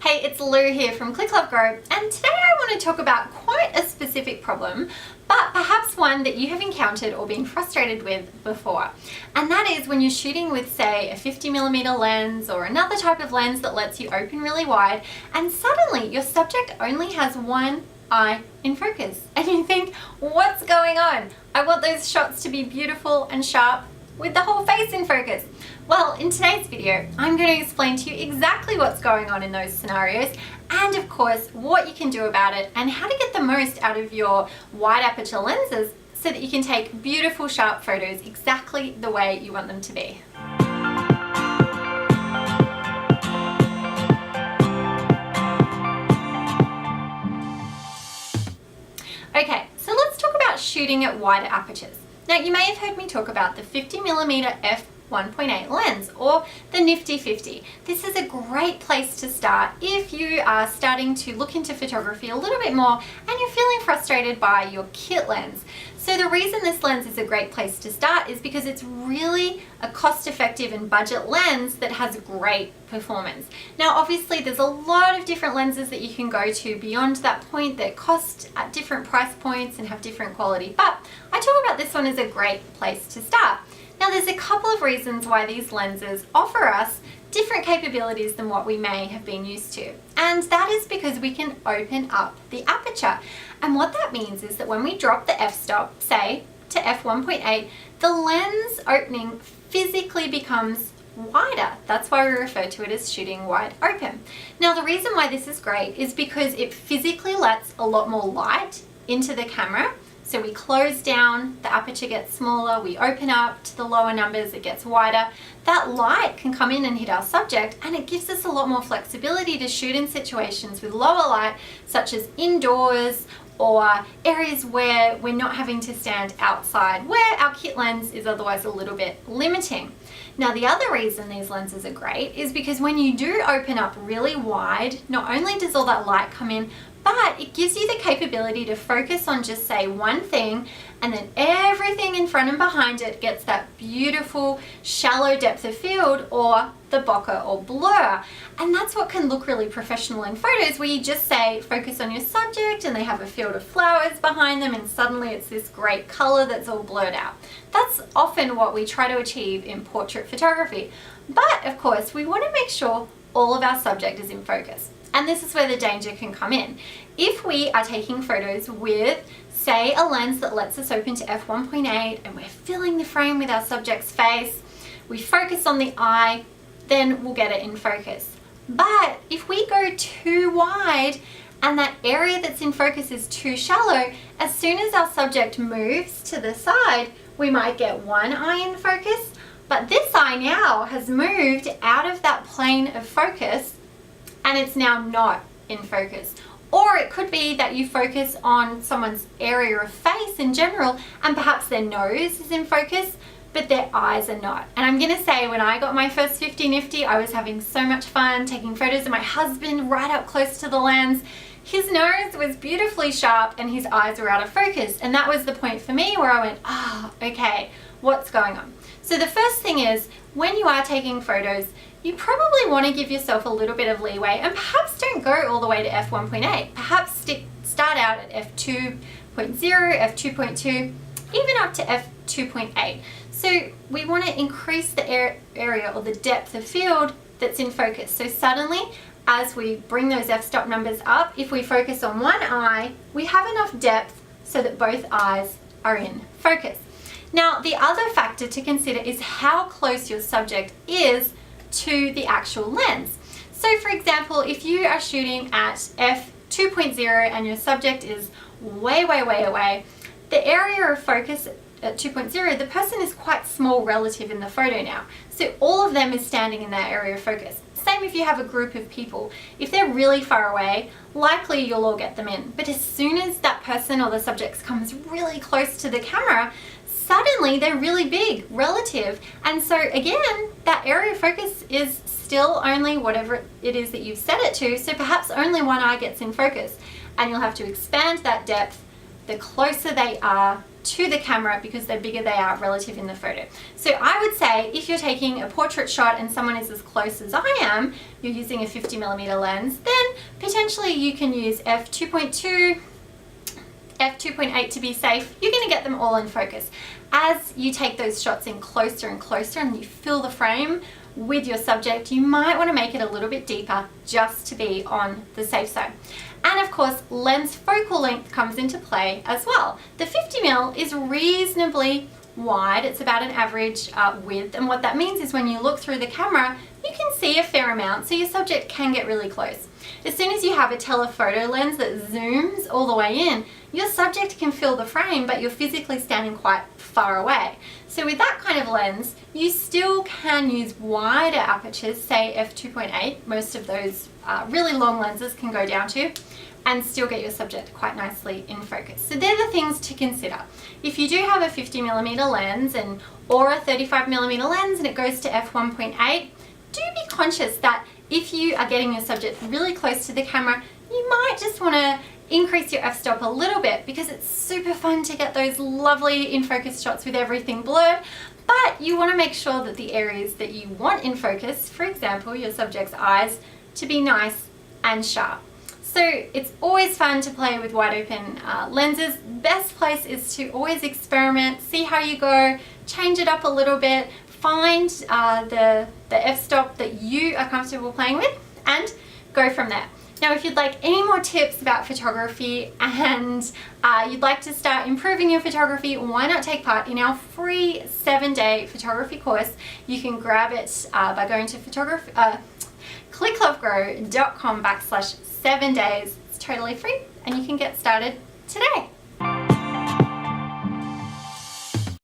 Hey, it's Lou here from Click Love Grow, and today I want to talk about quite a specific problem, but perhaps one that you have encountered or been frustrated with before. And that is when you're shooting with, say, a 50mm lens or another type of lens that lets you open really wide, and suddenly your subject only has one eye in focus. And you think, what's going on? I want those shots to be beautiful and sharp with the whole face in focus. Well, in today's video, I'm going to explain to you exactly what's going on in those scenarios and of course what you can do about it and how to get the most out of your wide aperture lenses so that you can take beautiful sharp photos exactly the way you want them to be. Okay, so let's talk about shooting at wider apertures. Now, you may have heard me talk about the 50mm f1.8 lens or the Nifty 50. This is a great place to start if you are starting to look into photography a little bit more and you're feeling frustrated by your kit lens. So the reason this lens is a great place to start is because it's really a cost-effective and budget lens that has great performance. Now obviously there's a lot of different lenses that you can go to beyond that point that cost at different price points and have different quality, but I talk about this one as a great place to start. Now there's a couple of reasons why these lenses offer us different capabilities than what we may have been used to. And that is because we can open up the aperture. And what that means is that when we drop the f-stop, say to f1.8, the lens opening physically becomes wider. That's why we refer to it as shooting wide open. Now the reason why this is great is because it physically lets a lot more light into the camera. So we close down, the aperture gets smaller, we open up to the lower numbers, it gets wider. That light can come in and hit our subject and it gives us a lot more flexibility to shoot in situations with lower light, such as indoors or areas where we're not having to stand outside, where our kit lens is otherwise a little bit limiting. Now the other reason these lenses are great is because when you do open up really wide, not only does all that light come in, but it gives you the capability to focus on just say one thing and then everything in front and behind it gets that beautiful shallow depth of field or the bokeh or blur. And that's what can look really professional in photos where you just say focus on your subject and they have a field of flowers behind them and suddenly it's this great color that's all blurred out. That's often what we try to achieve in portrait photography. But of course we want to make sure all of our subject is in focus. And this is where the danger can come in. If we are taking photos with, say, a lens that lets us open to f1.8 and we're filling the frame with our subject's face, we focus on the eye, then we'll get it in focus. But if we go too wide and that area that's in focus is too shallow, as soon as our subject moves to the side, we might get one eye in focus, but this eye now has moved out of that plane of focus and it's now not in focus. Or it could be that you focus on someone's area of face in general and perhaps their nose is in focus, but their eyes are not. And I'm gonna say when I got my first 50 Nifty, I was having so much fun taking photos of my husband right up close to the lens. His nose was beautifully sharp and his eyes were out of focus. And that was the point for me where I went, okay, what's going on? So the first thing is, when you are taking photos, you probably want to give yourself a little bit of leeway and perhaps don't go all the way to f1.8. Perhaps start out at f2.0, f2.2, even up to f2.8. So we want to increase the area or the depth of field that's in focus. So suddenly, as we bring those f-stop numbers up, if we focus on one eye, we have enough depth so that both eyes are in focus. Now, the other factor to consider is how close your subject is to the actual lens. So for example, if you are shooting at f2.0 and your subject is way, way, way away, the area of focus at 2.0, the person is quite small relative in the photo now. So all of them is standing in that area of focus. Same if you have a group of people. If they're really far away, likely you'll all get them in. But as soon as that person or the subject comes really close to the camera, suddenly they're really big relative. And so again, that area of focus is still only whatever it is that you've set it to. So perhaps only one eye gets in focus and you'll have to expand that depth the closer they are to the camera because the bigger they are relative in the photo. So I would say if you're taking a portrait shot and someone is as close as I am, you're using a 50mm lens, then potentially you can use f2.2, f2.8 to be safe. You're going to get them all in focus. As you take those shots in closer and closer and you fill the frame with your subject, you might want to make it a little bit deeper just to be on the safe side. And of course, lens focal length comes into play as well. The 50mm is reasonably wide. It's about an average width, and what that means is when you look through the camera, you can see a fair amount, so your subject can get really close. As soon as you have a telephoto lens that zooms all the way in, your subject can fill the frame, but you're physically standing quite far away. So with that kind of lens, you still can use wider apertures, say f2.8, most of those really long lenses can go down to, and still get your subject quite nicely in focus. So they're the things to consider. If you do have a 50mm lens or a 35mm lens and it goes to f1.8, do be conscious that if you are getting your subject really close to the camera, you might just want to increase your f-stop a little bit, because it's super fun to get those lovely in focus shots with everything blurred, but you want to make sure that the areas that you want in focus, for example your subject's eyes, to be nice and sharp. So it's always fun to play with wide open lenses. Best place is to always experiment, see how you go, change it up a little bit, find the f-stop that you are comfortable playing with, and go from there. Now, if you'd like any more tips about photography and you'd like to start improving your photography, why not take part in our free 7-day photography course? You can grab it by going to clicklovegrow.com/7 days. It's totally free and you can get started today.